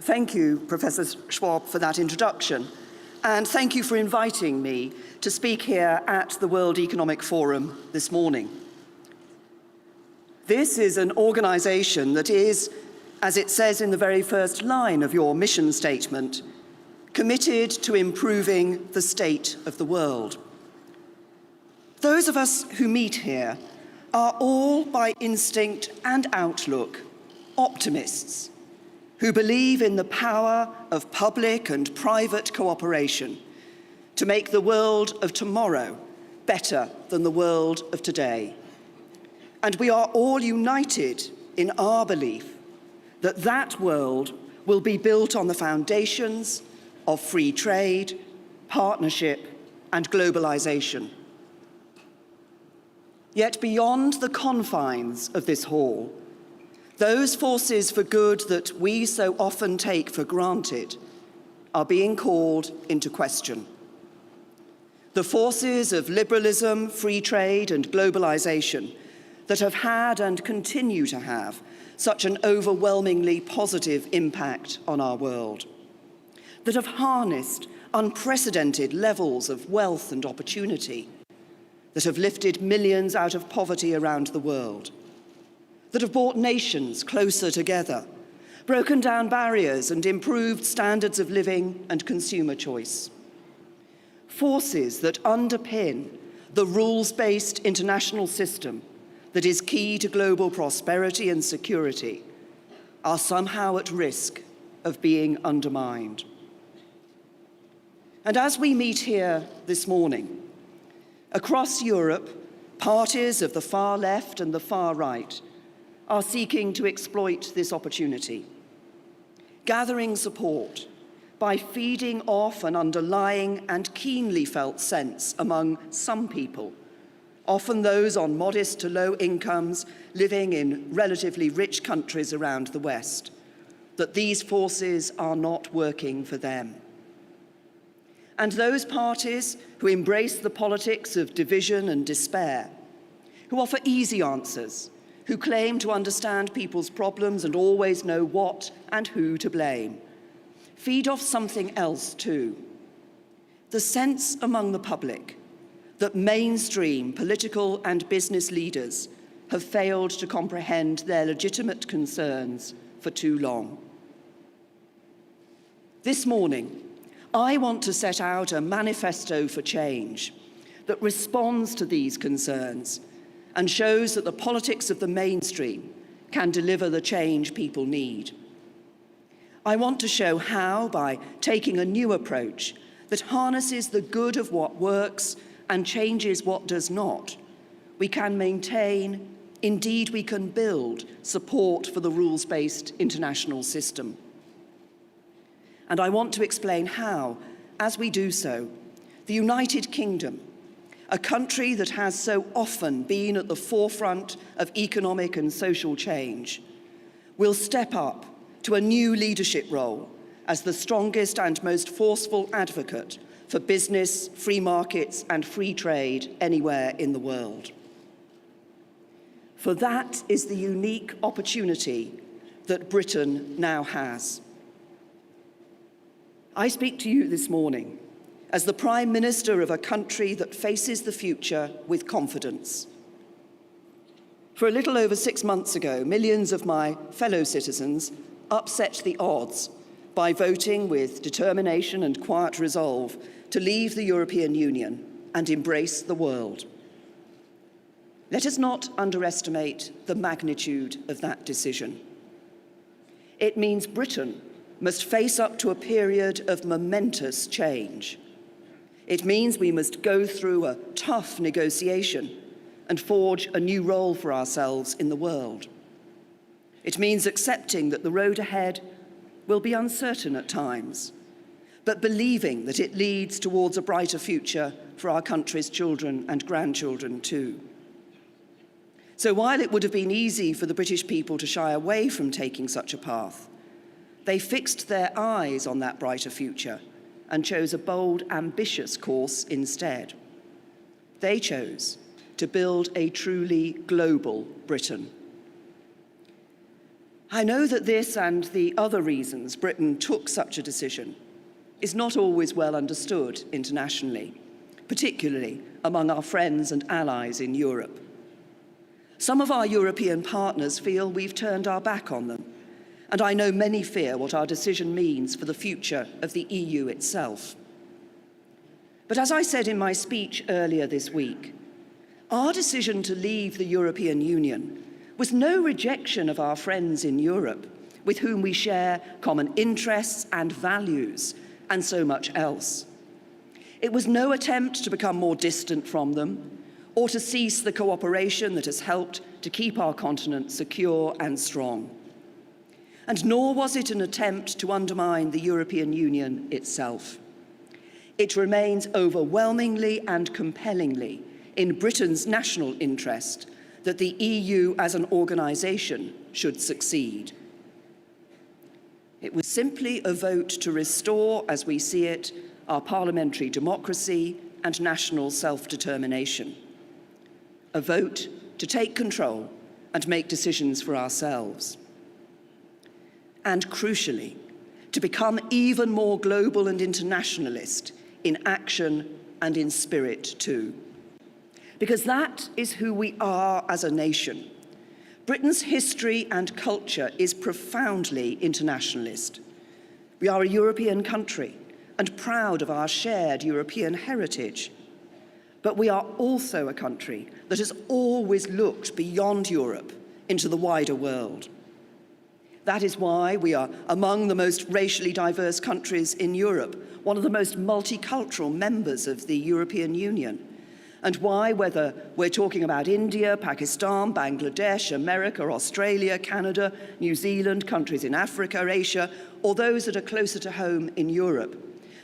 Thank you, Professor Schwab, for that introduction. And thank you for inviting me to speak here at the World Economic Forum this morning. This is an organization that is, as it says in the very first line of your mission statement, committed to improving the state of the world. Those of us who meet here are all, by instinct and outlook, optimists who believe in the power of public and private cooperation to make the world of tomorrow better than the world of today. And we are all united in our belief that that world will be built on the foundations of free trade, partnership, and globalization. Yet beyond the confines of this hall, those forces for good that we so often take for granted are being called into question. The forces of liberalism, free trade, and globalization that have had and continue to have such an overwhelmingly positive impact on our world, that have harnessed unprecedented levels of wealth and opportunity, that have lifted millions out of poverty around the world, that have brought nations closer together, broken down barriers and improved standards of living and consumer choice. Forces that underpin the rules-based international system that is key to global prosperity and security are somehow at risk of being undermined. And as we meet here this morning, across Europe, parties of the far left and the far right are seeking to exploit this opportunity, gathering support by feeding off an underlying and keenly felt sense among some people, often those on modest to low incomes living in relatively rich countries around the West, that these forces are not working for them. And those parties who embrace the politics of division and despair, who offer easy answers, who claim to understand people's problems and always know what and who to blame, feed off something else too. The sense among the public that mainstream political and business leaders have failed to comprehend their legitimate concerns for too long. This morning, I want to set out a manifesto for change that responds to these concerns and shows that the politics of the mainstream can deliver the change people need. I want to show how, by taking a new approach that harnesses the good of what works and changes what does not, we can maintain, indeed we can build, support for the rules-based international system. And I want to explain how, as we do so, the United Kingdom, a country that has so often been at the forefront of economic and social change, will step up to a new leadership role as the strongest and most forceful advocate for business, free markets, and free trade anywhere in the world. For that is the unique opportunity that Britain now has. I speak to you this morning as the Prime Minister of a country that faces the future with confidence. For a little over 6 months ago, millions of my fellow citizens upset the odds by voting with determination and quiet resolve to leave the European Union and embrace the world. Let us not underestimate the magnitude of that decision. It means Britain must face up to a period of momentous change. It means we must go through a tough negotiation and forge a new role for ourselves in the world. It means accepting that the road ahead will be uncertain at times, but believing that it leads towards a brighter future for our country's children and grandchildren too. So while it would have been easy for the British people to shy away from taking such a path, they fixed their eyes on that brighter future and chose a bold, ambitious course instead. They chose to build a truly global Britain. I know that this and the other reasons Britain took such a decision is not always well understood internationally, particularly among our friends and allies in Europe. Some of our European partners feel we've turned our back on them, and I know many fear what our decision means for the future of the EU itself. But as I said in my speech earlier this week, our decision to leave the European Union was no rejection of our friends in Europe, with whom we share common interests and values, and so much else. It was no attempt to become more distant from them, or to cease the cooperation that has helped to keep our continent secure and strong. And nor was it an attempt to undermine the European Union itself. It remains overwhelmingly and compellingly in Britain's national interest that the EU as an organisation should succeed. It was simply a vote to restore, as we see it, our parliamentary democracy and national self-determination. A vote to take control and make decisions for ourselves. And crucially, to become even more global and internationalist in action and in spirit too. Because that is who we are as a nation. Britain's history and culture is profoundly internationalist. We are a European country and proud of our shared European heritage. But we are also a country that has always looked beyond Europe into the wider world. That is why we are among the most racially diverse countries in Europe, one of the most multicultural members of the European Union, and why, whether we're talking about India, Pakistan, Bangladesh, America, Australia, Canada, New Zealand, countries in Africa, Asia, or those that are closer to home in Europe,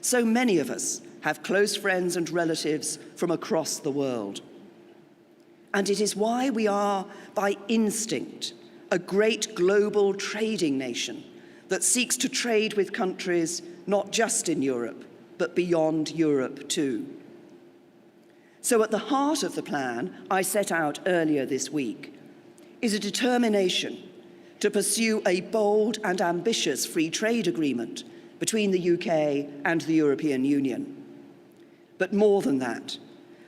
so many of us have close friends and relatives from across the world. And it is why we are, by instinct, a great global trading nation that seeks to trade with countries not just in Europe, but beyond Europe too. So at the heart of the plan I set out earlier this week is a determination to pursue a bold and ambitious free trade agreement between the UK and the European Union. But more than that,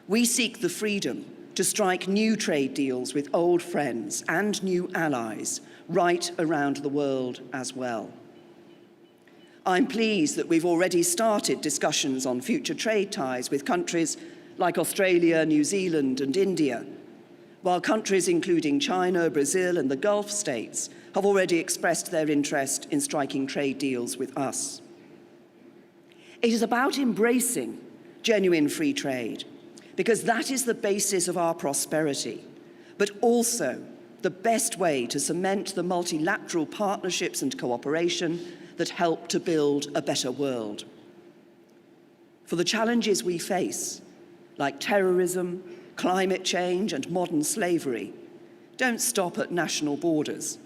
we seek the freedom to strike new trade deals with old friends and new allies right around the world as well. I'm pleased that we've already started discussions on future trade ties with countries like Australia, New Zealand, and India, while countries including China, Brazil, and the Gulf states have already expressed their interest in striking trade deals with us. It is about embracing genuine free trade, because that is the basis of our prosperity, but also the best way to cement the multilateral partnerships and cooperation that help to build a better world. For the challenges we face, like terrorism, climate change, and modern slavery, don't stop at national borders,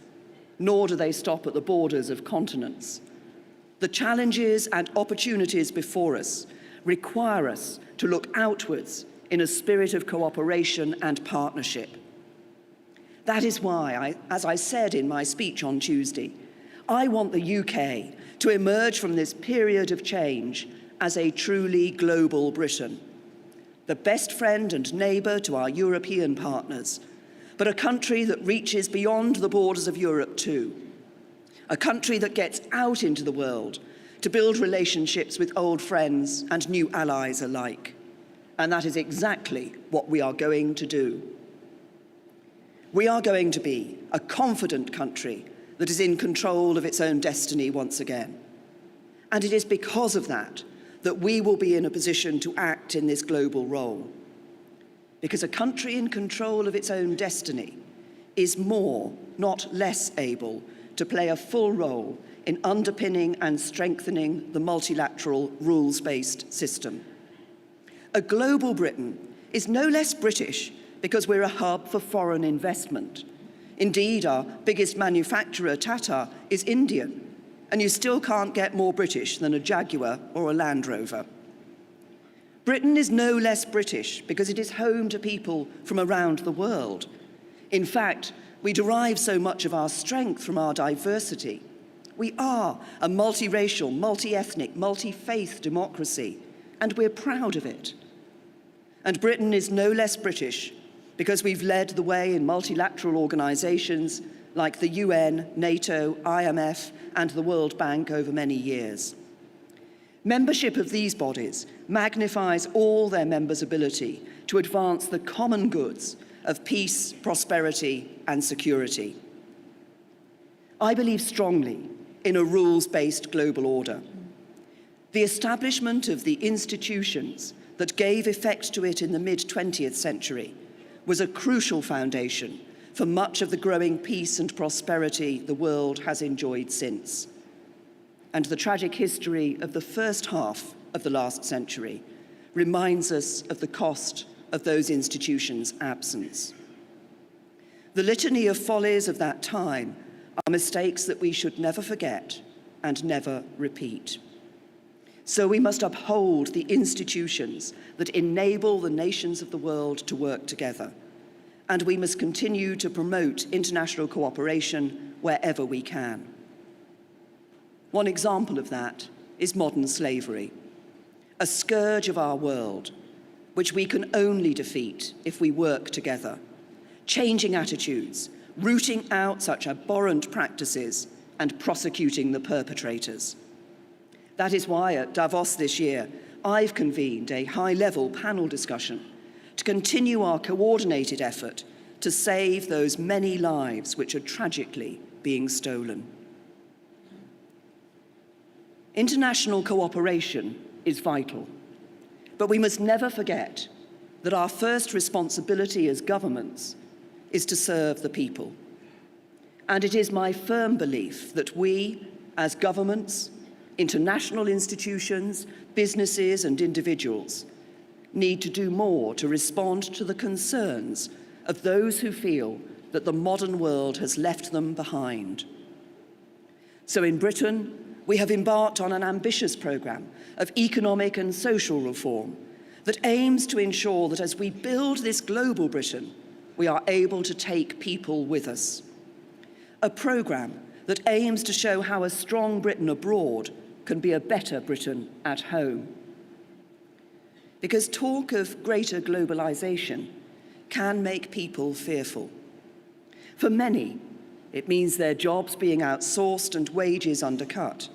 nor do they stop at the borders of continents. The challenges and opportunities before us require us to look outwards in a spirit of cooperation and partnership. That is why, as I said in my speech on Tuesday, I want the UK to emerge from this period of change as a truly global Britain, the best friend and neighbour to our European partners, but a country that reaches beyond the borders of Europe too, a country that gets out into the world to build relationships with old friends and new allies alike. And that is exactly what we are going to do. We are going to be a confident country that is in control of its own destiny once again. And it is because of that that we will be in a position to act in this global role. Because a country in control of its own destiny is more, not less able to play a full role in underpinning and strengthening the multilateral rules-based system. A global Britain is no less British because we're a hub for foreign investment. Indeed, our biggest manufacturer, Tata, is Indian, and you still can't get more British than a Jaguar or a Land Rover. Britain is no less British because it is home to people from around the world. In fact, We derive so much of our strength from our diversity. We are a multiracial, multi-ethnic, multi-faith democracy, and we're proud of it. And Britain is no less British because we've led the way in multilateral organisations like the UN, NATO, IMF, and the World Bank over many years. Membership of these bodies magnifies all their members' ability to advance the common goods of peace, prosperity, and security. I believe strongly in a rules-based global order. The establishment of the institutions that gave effect to it in the mid-20th century was a crucial foundation for much of the growing peace and prosperity the world has enjoyed since. And the tragic history of the first half of the last century reminds us of the cost of those institutions' absence. The litany of follies of that time are mistakes that we should never forget and never repeat. So we must uphold the institutions that enable the nations of the world to work together, and we must continue to promote international cooperation wherever we can. One example of that is modern slavery, a scourge of our world, which we can only defeat if we work together, changing attitudes, rooting out such abhorrent practices, and prosecuting the perpetrators. That is why at Davos this year, I've convened a high-level panel discussion to continue our coordinated effort to save those many lives which are tragically being stolen. International cooperation is vital, but we must never forget that our first responsibility as governments is to serve the people. And it is my firm belief that we, as governments, international institutions, businesses and individuals, need to do more to respond to the concerns of those who feel that the modern world has left them behind. So in Britain, we have embarked on an ambitious programme of economic and social reform that aims to ensure that as we build this global Britain, we are able to take people with us. A programme that aims to show how a strong Britain abroad can be a better Britain at home. Because talk of greater globalisation can make people fearful. For many, it means their jobs being outsourced and wages undercut.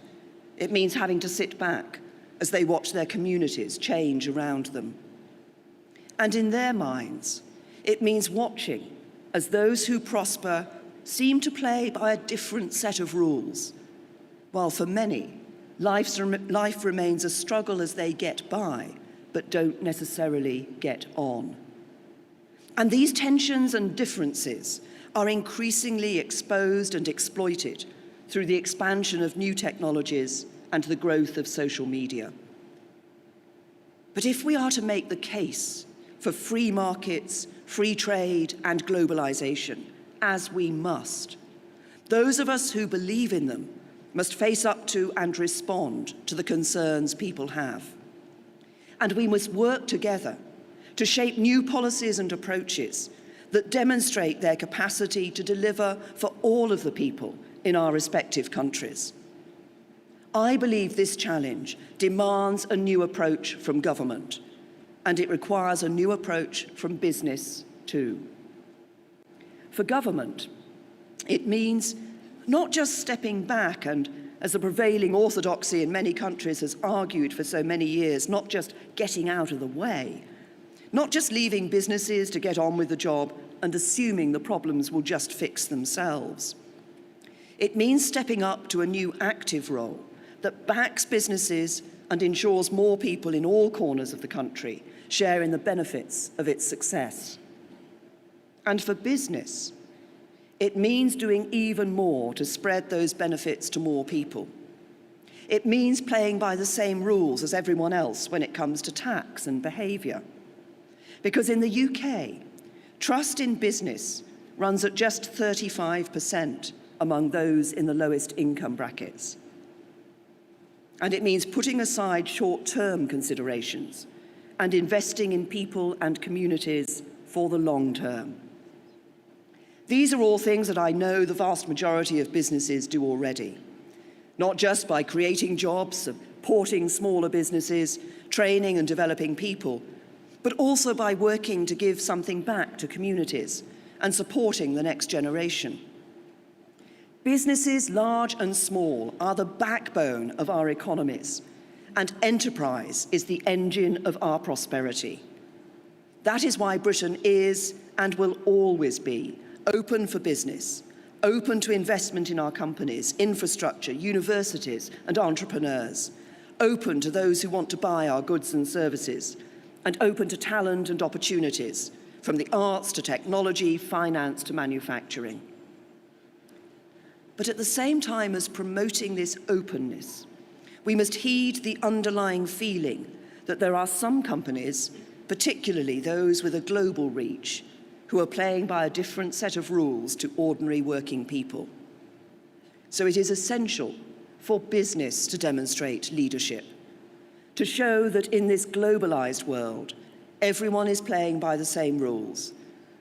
It means having to sit back as they watch their communities change around them. And in their minds, it means watching as those who prosper seem to play by a different set of rules, while for many, life remains a struggle as they get by, but don't necessarily get on. And these tensions and differences are increasingly exposed and exploited through the expansion of new technologies and the growth of social media. But if we are to make the case for free markets, free trade, and globalization, as we must, those of us who believe in them must face up to and respond to the concerns people have. And we must work together to shape new policies and approaches that demonstrate their capacity to deliver for all of the people in our respective countries. I believe this challenge demands a new approach from government, and it requires a new approach from business too. For government, it means not just stepping back and, as the prevailing orthodoxy in many countries has argued for so many years, not just getting out of the way, not just leaving businesses to get on with the job and assuming the problems will just fix themselves. It means stepping up to a new active role that backs businesses and ensures more people in all corners of the country share in the benefits of its success. And for business, it means doing even more to spread those benefits to more people. It means playing by the same rules as everyone else when it comes to tax and behaviour. Because in the UK, trust in business runs at just 35% among those in the lowest income brackets. And it means putting aside short-term considerations and investing in people and communities for the long term. These are all things that I know the vast majority of businesses do already, not just by creating jobs, supporting smaller businesses, training and developing people, but also by working to give something back to communities and supporting the next generation. Businesses, large and small, are the backbone of our economies, and enterprise is the engine of our prosperity. That is why Britain is and will always be open for business, open to investment in our companies, infrastructure, universities and entrepreneurs, open to those who want to buy our goods and services, and open to talent and opportunities, from the arts to technology, finance to manufacturing. But at the same time as promoting this openness, we must heed the underlying feeling that there are some companies, particularly those with a global reach, who are playing by a different set of rules to ordinary working people. So it is essential for business to demonstrate leadership, to show that in this globalized world, everyone is playing by the same rules,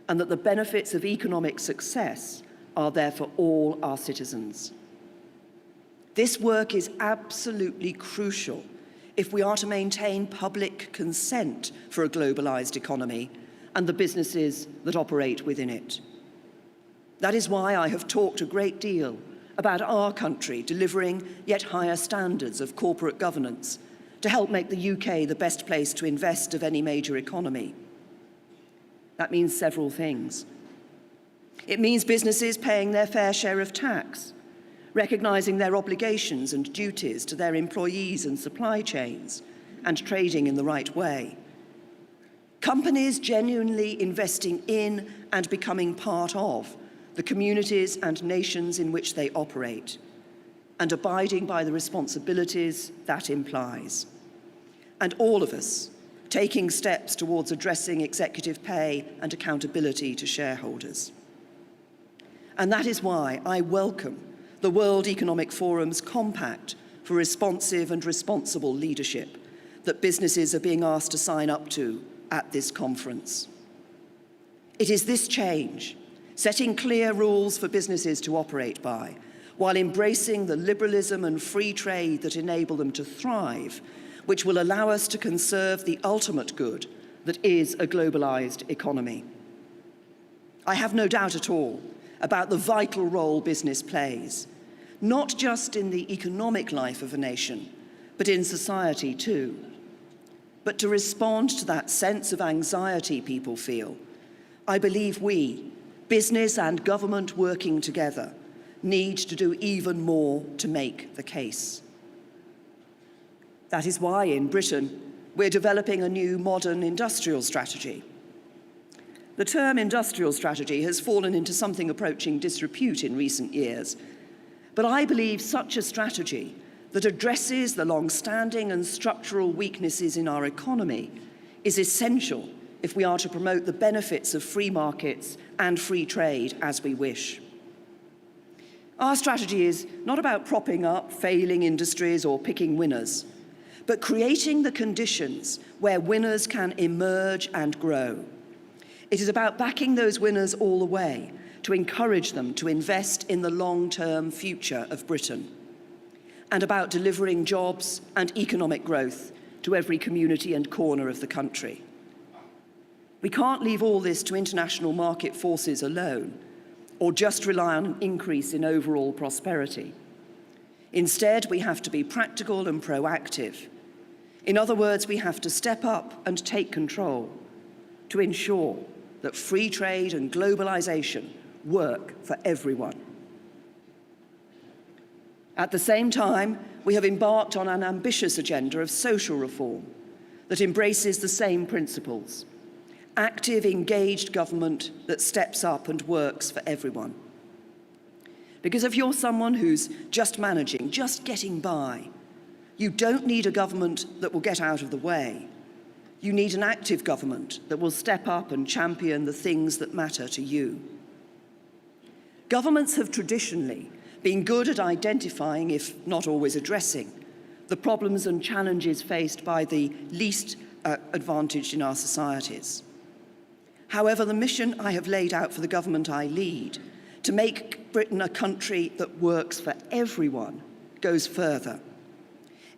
and that the benefits of economic success are there for all our citizens. This work is absolutely crucial if we are to maintain public consent for a globalized economy and the businesses that operate within it. That is why I have talked a great deal about our country delivering yet higher standards of corporate governance to help make the UK the best place to invest of any major economy. That means several things. It means businesses paying their fair share of tax, recognising their obligations and duties to their employees and supply chains, and trading in the right way. Companies genuinely investing in and becoming part of the communities and nations in which they operate, and abiding by the responsibilities that implies. And all of us taking steps towards addressing executive pay and accountability to shareholders. And that is why I welcome the World Economic Forum's Compact for Responsive and Responsible Leadership that businesses are being asked to sign up to at this conference. It is this change, setting clear rules for businesses to operate by, while embracing the liberalism and free trade that enable them to thrive, which will allow us to conserve the ultimate good that is a globalized economy. I have no doubt at all about the vital role business plays, not just in the economic life of a nation, but in society too. But to respond to that sense of anxiety people feel, I believe we, business and government working together, need to do even more to make the case. That is why in Britain, we're developing a new modern industrial strategy. The term industrial strategy has fallen into something approaching disrepute in recent years, but I believe such a strategy that addresses the long-standing and structural weaknesses in our economy is essential if we are to promote the benefits of free markets and free trade as we wish. Our strategy is not about propping up failing industries or picking winners, but creating the conditions where winners can emerge and grow. It is about backing those winners all the way to encourage them to invest in the long-term future of Britain, and about delivering jobs and economic growth to every community and corner of the country. We can't leave all this to international market forces alone, or just rely on an increase in overall prosperity. Instead, we have to be practical and proactive. In other words, we have to step up and take control to ensure that free trade and globalization work for everyone. At the same time, we have embarked on an ambitious agenda of social reform that embraces the same principles: active, engaged government that steps up and works for everyone. Because if you're someone who's just managing, just getting by, you don't need a government that will get out of the way. You need an active government that will step up and champion the things that matter to you. Governments have traditionally been good at identifying, if not always addressing, the problems and challenges faced by the least advantaged in our societies. However, the mission I have laid out for the government I lead, to make Britain a country that works for everyone, goes further.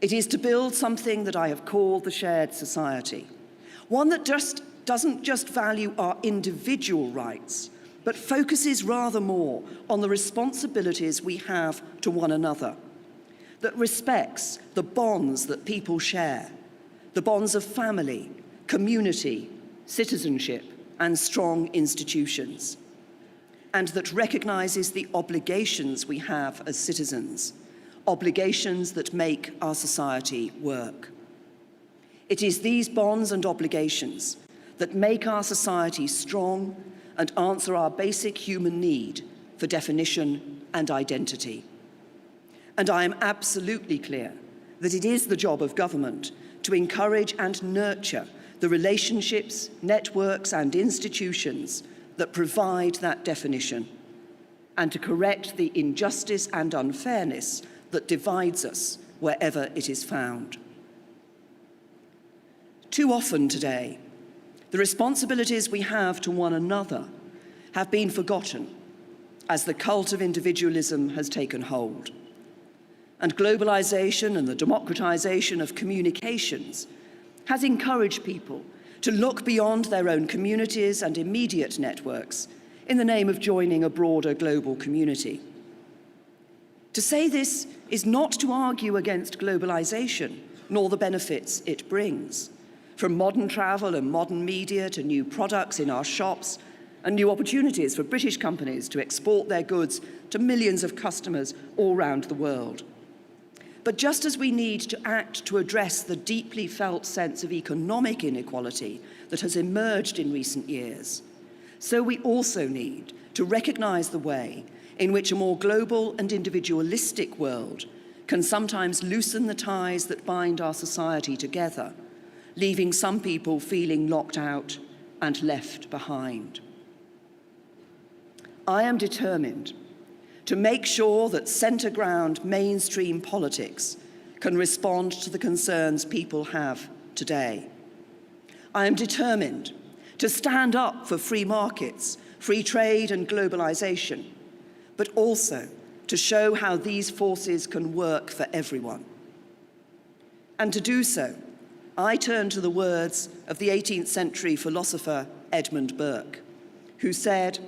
It is to build something that I have called the shared society, one that doesn't just value our individual rights, but focuses rather more on the responsibilities we have to one another, that respects the bonds that people share, the bonds of family, community, citizenship, and strong institutions, and that recognises the obligations we have as citizens, obligations that make our society work. It is these bonds and obligations that make our society strong and answer our basic human need for definition and identity. And I am absolutely clear that it is the job of government to encourage and nurture the relationships, networks, and institutions that provide that definition, and to correct the injustice and unfairness that divides us wherever it is found. Too often today, the responsibilities we have to one another have been forgotten as the cult of individualism has taken hold. And globalization and the democratization of communications has encouraged people to look beyond their own communities and immediate networks in the name of joining a broader global community. To say this is not to argue against globalization, nor the benefits it brings. From modern travel and modern media to new products in our shops and new opportunities for British companies to export their goods to millions of customers all around the world. But just as we need to act to address the deeply felt sense of economic inequality that has emerged in recent years, so we also need to recognise the way in which a more global and individualistic world can sometimes loosen the ties that bind our society together, leaving some people feeling locked out and left behind. I am determined to make sure that centre-ground mainstream politics can respond to the concerns people have today. I am determined to stand up for free markets, free trade and globalisation, but also to show how these forces can work for everyone. And to do so, I turn to the words of the 18th century philosopher Edmund Burke, who said,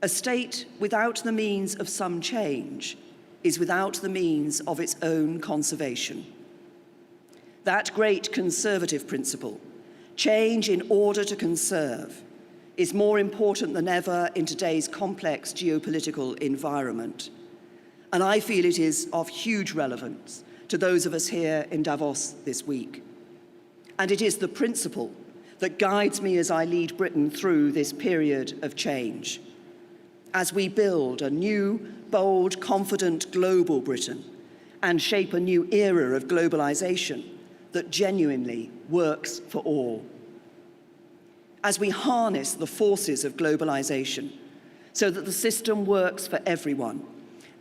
"A state without the means of some change is without the means of its own conservation." That great conservative principle, change in order to conserve, is more important than ever in today's complex geopolitical environment. And I feel it is of huge relevance to those of us here in Davos this week. And it is the principle that guides me as I lead Britain through this period of change, as we build a new, bold, confident global Britain and shape a new era of globalization that genuinely works for all. As we harness the forces of globalization so that the system works for everyone,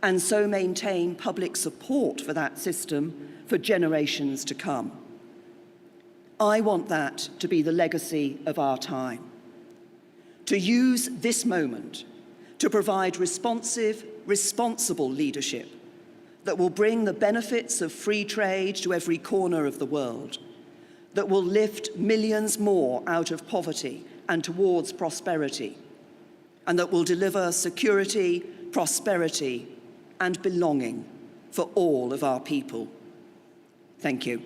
and so maintain public support for that system for generations to come. I want that to be the legacy of our time. To use this moment to provide responsive, responsible leadership that will bring the benefits of free trade to every corner of the world, that will lift millions more out of poverty and towards prosperity, and that will deliver security, prosperity, and belonging for all of our people. Thank you.